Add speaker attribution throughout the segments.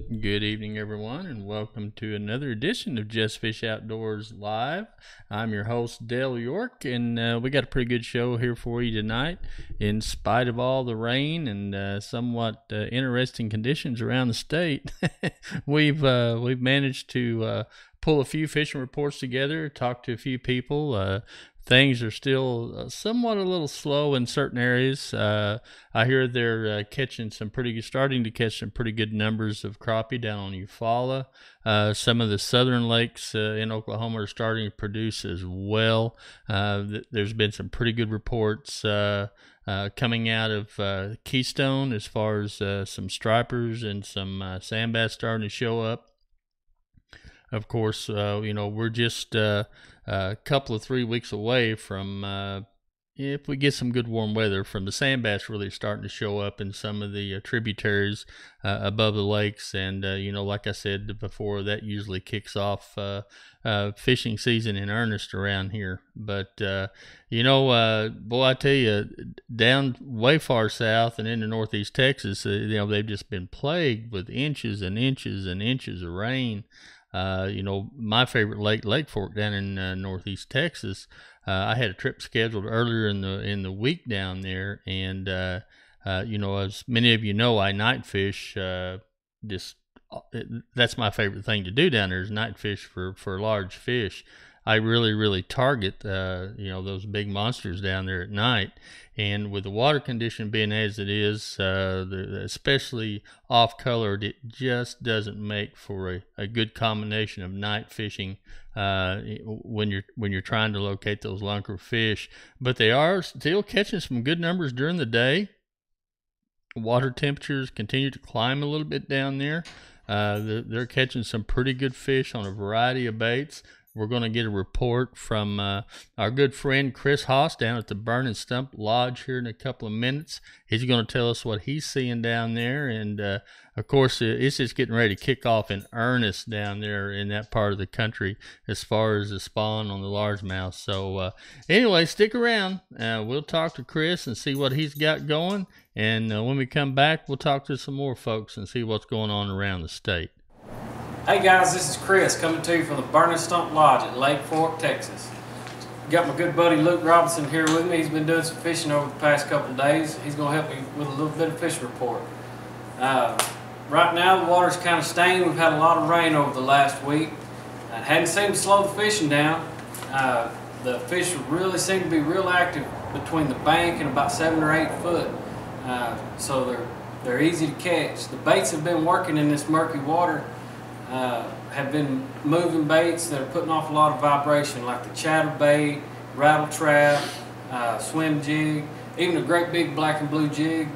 Speaker 1: Good evening, everyone, and welcome to another edition of Jstfish Outdoors Live. I'm your host, Dale York, and we got a pretty good show here for you tonight. In spite of all the rain and somewhat interesting conditions around the state, we've managed to pull a few fishing reports together, talk to a few people. Things are still somewhat a little slow in certain areas. I hear they're starting to catch some pretty good numbers of crappie down on Eufaula. Some of the southern lakes in Oklahoma are starting to produce as well. There's been some pretty good reports coming out of Keystone as far as some stripers and some sand bass starting to show up. Of course, we're just a couple of 3 weeks away from, if we get some good warm weather, from the sand bass really starting to show up in some of the tributaries above the lakes. And, like I said before, that usually kicks off fishing season in earnest around here. But, boy, I tell you, down way far south and into northeast Texas, they've just been plagued with inches and inches and inches of rain. My favorite lake Fork down in northeast Texas. I had a trip scheduled earlier in the week down there, and as many of you know, I night fish. That's my favorite thing to do down there is night fish for large fish. I really target those big monsters down there at night, and with the water condition being as it is, especially off colored, it just doesn't make for a good combination of night fishing when you're trying to locate those lunker fish. But they are still catching some good numbers during the day. Water temperatures continue to climb a little bit down there. They're catching some pretty good fish on a variety of baits. We're going to get a report from our good friend Chris Haas down at the Burning Stump Lodge here in a couple of minutes. He's going to tell us what he's seeing down there. And, of course, it's just getting ready to kick off in earnest down there in that part of the country as far as the spawn on the largemouth. So, anyway, stick around. We'll talk to Chris and see what he's got going. And when we come back, we'll talk to some more folks and see what's going on around the state.
Speaker 2: Hey guys, this is Chris coming to you from the Burning Stump Lodge at Lake Fork, Texas. Got my good buddy Luke Robinson here with me. He's been doing some fishing over the past couple of days. He's going to help me with a little bit of fish report. Right now the water's kind of stained. We've had a lot of rain over the last week. It hadn't seemed to slow the fishing down. The fish really seem to be real active between the bank and about 7 or 8 foot. So they're easy to catch. The baits have been working in this murky water. Have been moving baits that are putting off a lot of vibration, like the chatterbait, rattle trap, swim jig, even a great big black and blue jig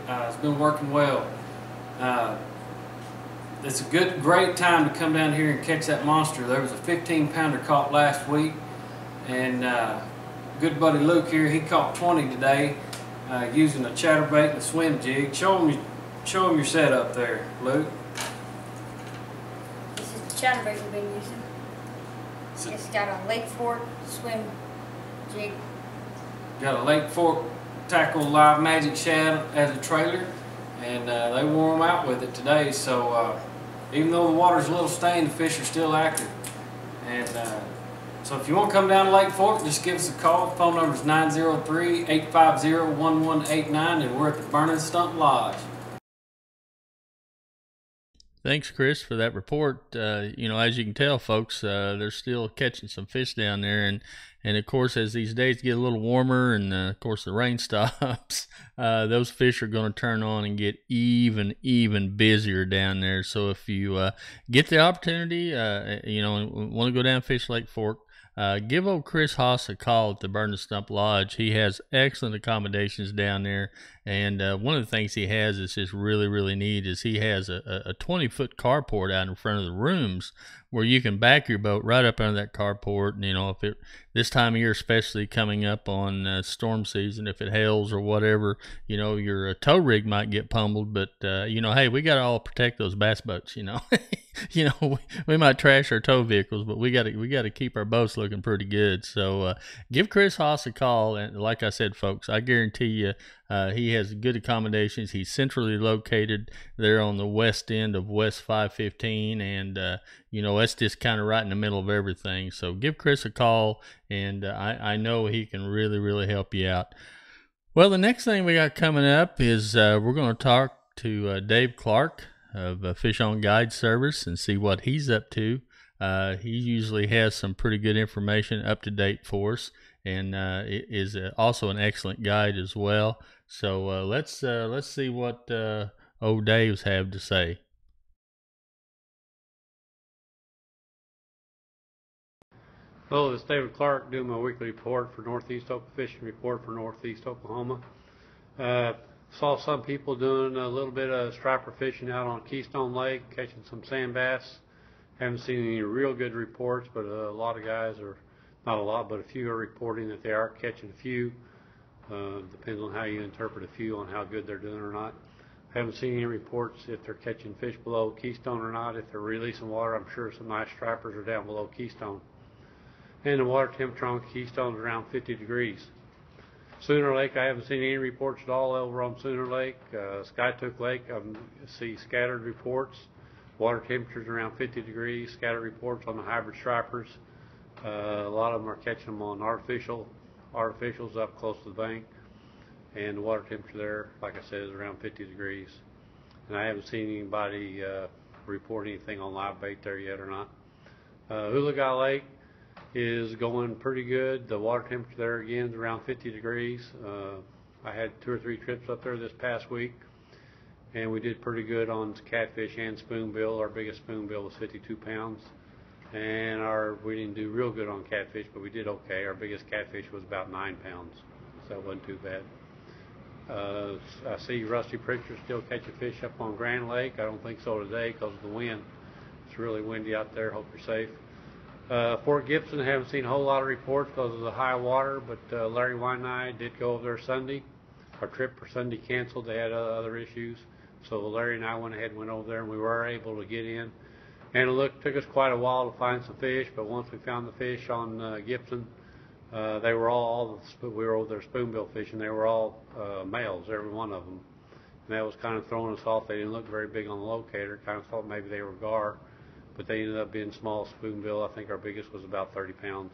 Speaker 2: has been working well. It's a great time to come down here and catch that monster. There was a 15-pounder caught last week, and good buddy Luke here, he caught 20 today using a chatterbait and a swim jig. Show him your setup there, Luke.
Speaker 3: Chatterbait we've been using. It's got a Lake Fork swim jig.
Speaker 2: Got a Lake Fork Tackle Live Magic Shad as a trailer, and they wore them out with it today. So even though the water's a little stained, the fish are still active. And so if you want to come down to Lake Fork, just give us a call. The phone number is 903-850-1189, and we're at the Burning Stump Lodge.
Speaker 1: Thanks, Chris, for that report. As you can tell, folks, they're still catching some fish down there. And of course, as these days get a little warmer and, of course, the rain stops, those fish are going to turn on and get even busier down there. So if you get the opportunity, and want to go down and fish Lake Fork, give old Chris Haas a call at the Burning Stump Lodge. He has excellent accommodations down there, and one of the things he has is just really neat is he has a 20-foot carport out in front of the rooms where you can back your boat right up under that carport. And, this time of year, especially coming up on storm season, if it hails or whatever, your tow rig might get pummeled, but hey, we got to all protect those bass boats, we might trash our tow vehicles, but we got to keep our boats looking pretty good. So give Chris Haas a call, and like I said, folks, I guarantee you he has good accommodations. He's centrally located there on the west end of West 515, and that's just kind of right in the middle of everything. So give Chris a call, and I know he can really, really help you out. Well, the next thing we got coming up is we're going to talk to Dave Clark of Fish on Guide Service and see what he's up to. He usually has some pretty good information up to date for us, and is also an excellent guide as well. So let's see what old Dave's have to say.
Speaker 4: Hello, this is David Clark doing my weekly report for Northeast Oklahoma Fishing Report for Northeast Oklahoma. Saw some people doing a little bit of striper fishing out on Keystone Lake, catching some sand bass. Haven't seen any real good reports, but a lot of guys are, not a lot, but a few are reporting that they are catching a few. Depends on how you interpret a few on how good they're doing or not. Haven't seen any reports if they're catching fish below Keystone or not. If they're releasing water, I'm sure some nice stripers are down below Keystone. And the water temperature on Keystone is around 50 degrees. Sooner Lake, I haven't seen any reports at all over on Sooner Lake. Skytook Lake, I see scattered reports. Water temperatures around 50 degrees, scattered reports on the hybrid stripers. A lot of them are catching them on artificials up close to the bank. And the water temperature there, like I said, is around 50 degrees. And I haven't seen anybody report anything on live bait there yet or not. Hooligaw Lake is going pretty good. The water temperature there again is around 50 degrees. I had 2 or 3 trips up there this past week, and we did pretty good on catfish and spoonbill. Our biggest spoonbill was 52 pounds, and we didn't do real good on catfish, but we did okay. Our biggest catfish was about 9 pounds, so it wasn't too bad. I see Rusty Pritchard still catching fish up on Grand Lake. I don't think so today because of the wind. It's really windy out there. Hope you're safe. Fort Gibson, I haven't seen a whole lot of reports because of the high water, but Larry Wine and I did go over there Sunday. Our trip for Sunday canceled. They had other issues. So Larry and I went ahead and went over there, and we were able to get in. And it took us quite a while to find some fish, but once we found the fish on Gibson, they were we were over there spoonbill fishing. They were all males, every one of them. And that was kind of throwing us off. They didn't look very big on the locator. Kind of thought maybe they were gar. But they ended up being small spoonbill. I think our biggest was about 30 pounds.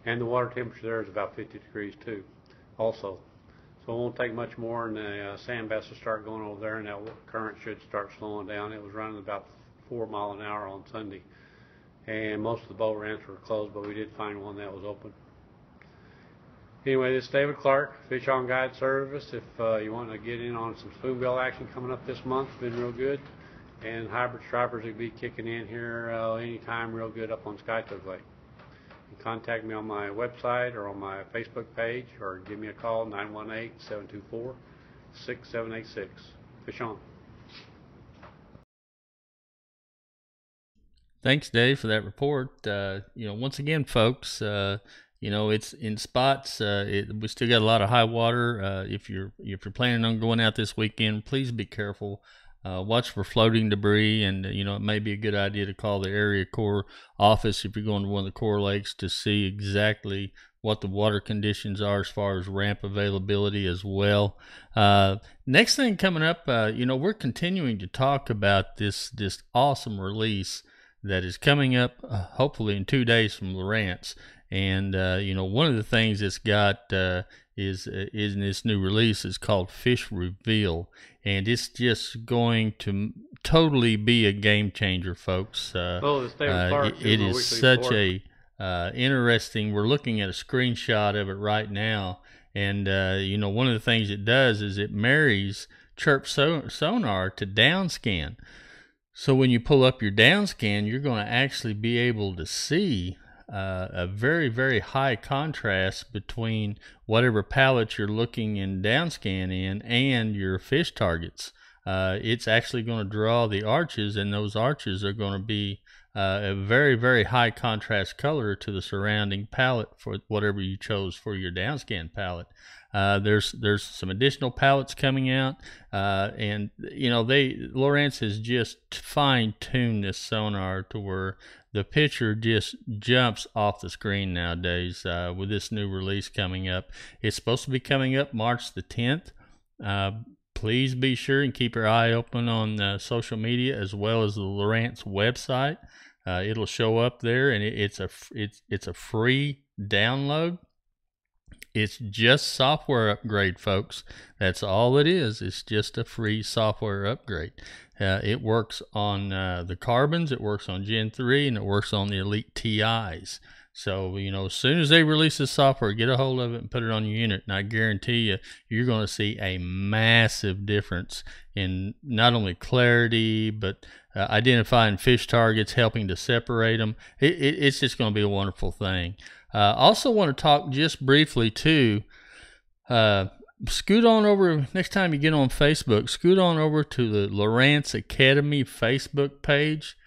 Speaker 4: And the water temperature there is about 50 degrees too, also. So it won't take much more and the sand bass will start going over there, and that current should start slowing down. It was running about 4 miles an hour on Sunday. And most of the boat ramps were closed, but we did find one that was open. Anyway, this is David Clark, Fish on Guide Service. If you want to get in on some spoonbill action coming up this month, it's been real good. And hybrid stripers will be kicking in here anytime real good up on Skytook Lake. You can contact me on my website or on my Facebook page, or give me a call, 918-724-6786. Fish on.
Speaker 1: Thanks, Dave, for that report. Once again, folks, it's in spots. We still got a lot of high water. If you're planning on going out this weekend, please be careful. Watch for floating debris, and it may be a good idea to call the area corps office if you're going to one of the Corps lakes to see exactly what the water conditions are as far as ramp availability as well. Next thing coming up, we're continuing to talk about this awesome release that is coming up hopefully in 2 days from Lawrence. And one of the things it's got is in this new release is called Fish Reveal, and it's just going to totally be a game changer, folks. It is such a interesting. We're looking at a screenshot of it right now, and one of the things it does is it marries chirp sonar to downscan. So when you pull up your downscan, you're going to actually be able to see a very, very high contrast between whatever pallet you're looking in downscan in and your fish targets. it's actually going to draw the arches, and those arches are going to be a very, very high contrast color to the surrounding palette for whatever you chose for your downscan palette. There's some additional palettes coming out, and Lowrance has just fine-tuned this sonar to where the picture just jumps off the screen nowadays with this new release coming up. It's supposed to be coming up March the 10th. Please be sure and keep your eye open on social media as well as the Lowrance website. It'll show up there, and it's a free download. It's just software upgrade, folks. That's all it is. It's just a free software upgrade. It works on the Carbons, it works on Gen 3, and it works on the Elite TIs. So, as soon as they release this software, get a hold of it and put it on your unit, and I guarantee you, you're going to see a massive difference in not only clarity, but identifying fish targets, helping to separate them. It's just going to be a wonderful thing. Also want to talk just briefly, too, scoot on over, next time you get on Facebook, scoot on over to the Lowrance Academy Facebook page.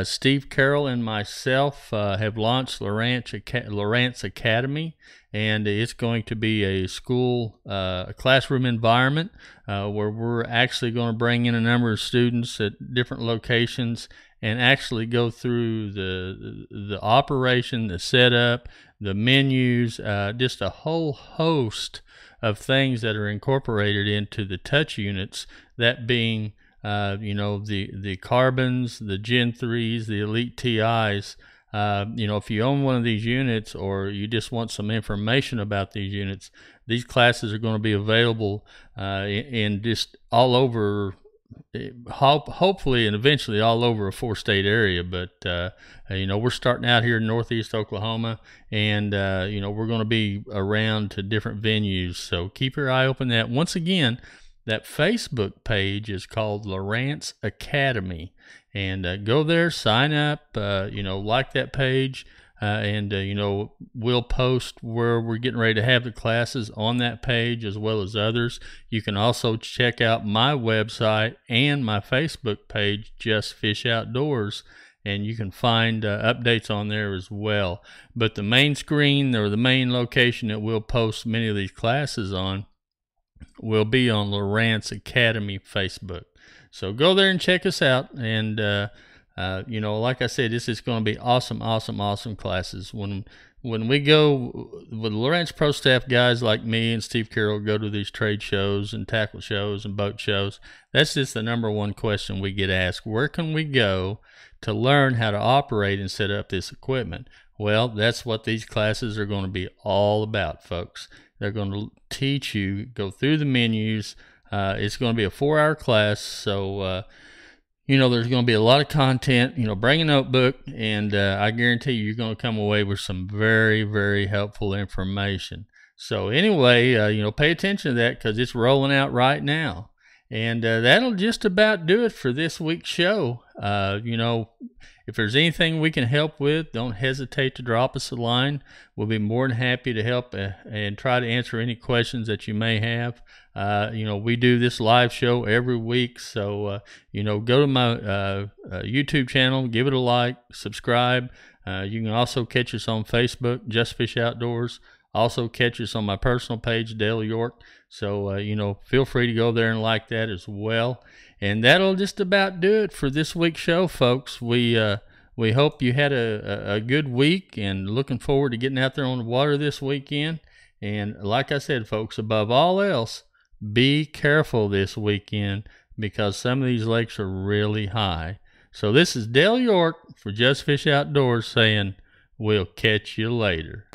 Speaker 1: Steve Carroll and myself have launched Lowrance Academy, and it's going to be a a classroom environment where we're actually going to bring in a number of students at different locations and actually go through the operation, the setup, the menus, just a whole host of things that are incorporated into the touch units, that being the Carbons, the Gen 3s, the Elite TIs. If you own one of these units or you just want some information about these units, these classes are going to be available in just all over, hopefully and eventually all over a 4-state area. But we're starting out here in Northeast Oklahoma, and we're going to be around to different venues, so keep your eye open. That once again, that Facebook page is called Lowrance Academy, and go there, sign up, like that page, and we'll post where we're getting ready to have the classes on that page as well as others. You can also check out my website and my Facebook page, Jstfish Outdoors, and you can find updates on there as well. But the main screen, or the main location that we'll post many of these classes on, will be on Lowrance Academy Facebook. So go there and check us out. And, like I said, this is going to be awesome classes. When we go with Lowrance Pro Staff guys like me and Steve Carroll go to these trade shows and tackle shows and boat shows, that's just the number one question we get asked. Where can we go to learn how to operate and set up this equipment? Well, that's what these classes are going to be all about, folks. They're going to teach you, go through the menus. It's going to be a 4-hour class, so there's going to be a lot of content. Bring a notebook, and I guarantee you're going to come away with some very, very helpful information. So anyway, pay attention to that, because it's rolling out right now. And that'll just about do it for this week's show. If there's anything we can help with, don't hesitate to drop us a line. We'll be more than happy to help and try to answer any questions that you may have. We do this live show every week, so go to my YouTube channel, give it a like, subscribe. You can also catch us on Facebook, Jstfish Outdoors. Also catch us on my personal page, Dale York. So, feel free to go there and like that as well. And that'll just about do it for this week's show, folks. We hope you had a good week, and looking forward to getting out there on the water this weekend. And like I said, folks, above all else, be careful this weekend, because some of these lakes are really high. So this is Dale York for Jstfish Outdoors saying, we'll catch you later.